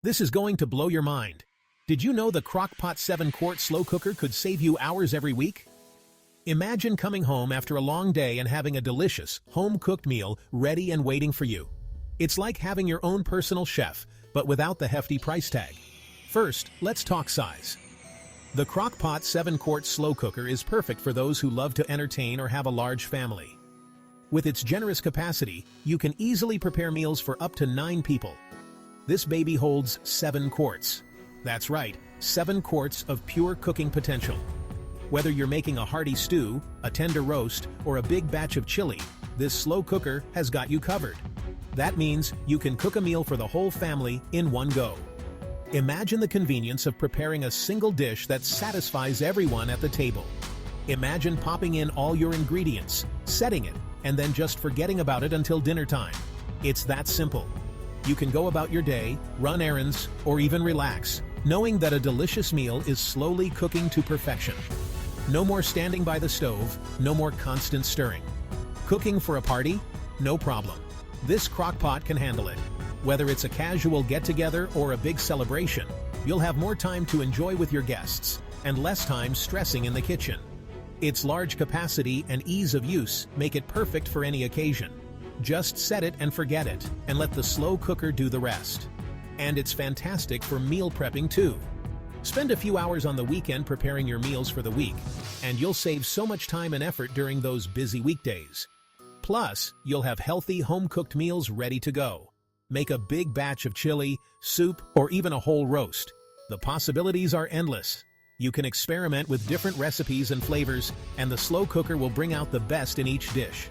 This is going to blow your mind. Did you know the Crock Pot 7-quart slow cooker could save you hours every week? Imagine coming home after a long day and having a delicious, home-cooked meal ready and waiting for you. It's like having your own personal chef, but without the hefty price tag. First, let's talk size. The Crock Pot 7-quart slow cooker is perfect for those who love to entertain or have a large family. With its generous capacity, you can easily prepare meals for up to 9 people. This baby holds 7 quarts. That's right, 7 quarts of pure cooking potential. Whether you're making a hearty stew, a tender roast, or a big batch of chili, this slow cooker has got you covered. That means you can cook a meal for the whole family in one go. Imagine the convenience of preparing a single dish that satisfies everyone at the table. Imagine popping in all your ingredients, setting it, and then just forgetting about it until dinner time. It's that simple. You can go about your day, run errands, or even relax, knowing that a delicious meal is slowly cooking to perfection. No more standing by the stove, no more constant stirring. Cooking for a party? No problem. This crock pot can handle it. Whether it's a casual get-together or a big celebration, you'll have more time to enjoy with your guests and less time stressing in the kitchen. Its large capacity and ease of use make it perfect for any occasion. Just set it and forget it, and let the slow cooker do the rest. And it's fantastic for meal prepping too. Spend a few hours on the weekend preparing your meals for the week, and you'll save so much time and effort during those busy weekdays. Plus, you'll have healthy home-cooked meals ready to go. Make a big batch of chili, soup, or even a whole roast. The possibilities are endless. You can experiment with different recipes and flavors, and the slow cooker will bring out the best in each dish.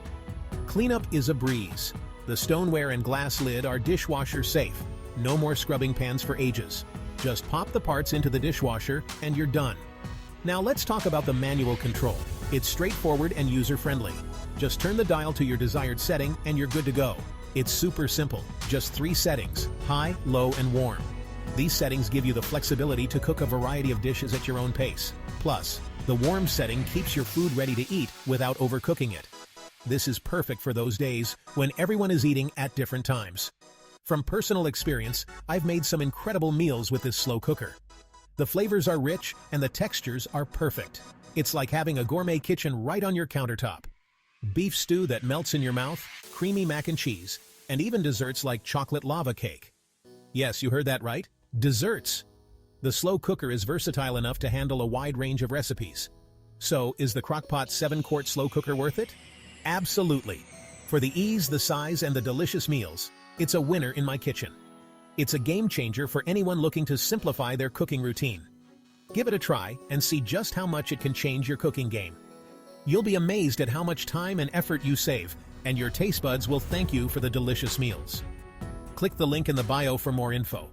Cleanup is a breeze. The stoneware and glass lid are dishwasher safe. No more scrubbing pans for ages. Just pop the parts into the dishwasher and you're done. Now let's talk about the manual control. It's straightforward and user-friendly. Just turn the dial to your desired setting and you're good to go. It's super simple. Just 3 settings: high, low, and warm. These settings give you the flexibility to cook a variety of dishes at your own pace. Plus, the warm setting keeps your food ready to eat without overcooking it. This is perfect for those days when everyone is eating at different times. From personal experience, I've made some incredible meals with this slow cooker. The flavors are rich and the textures are perfect. It's like having a gourmet kitchen right on your countertop. Beef stew that melts in your mouth, creamy mac and cheese, and even desserts like chocolate lava cake. Yes, you heard that right. Desserts. The slow cooker is versatile enough to handle a wide range of recipes. So, is the Crock Pot 7-quart slow cooker worth it? Absolutely. For the ease, the size, and the delicious meals, it's a winner in my kitchen. It's a game changer for anyone looking to simplify their cooking routine. Give it a try and see just how much it can change your cooking game. You'll be amazed at how much time and effort you save, and your taste buds will thank you for the delicious meals. Click the link in the bio for more info.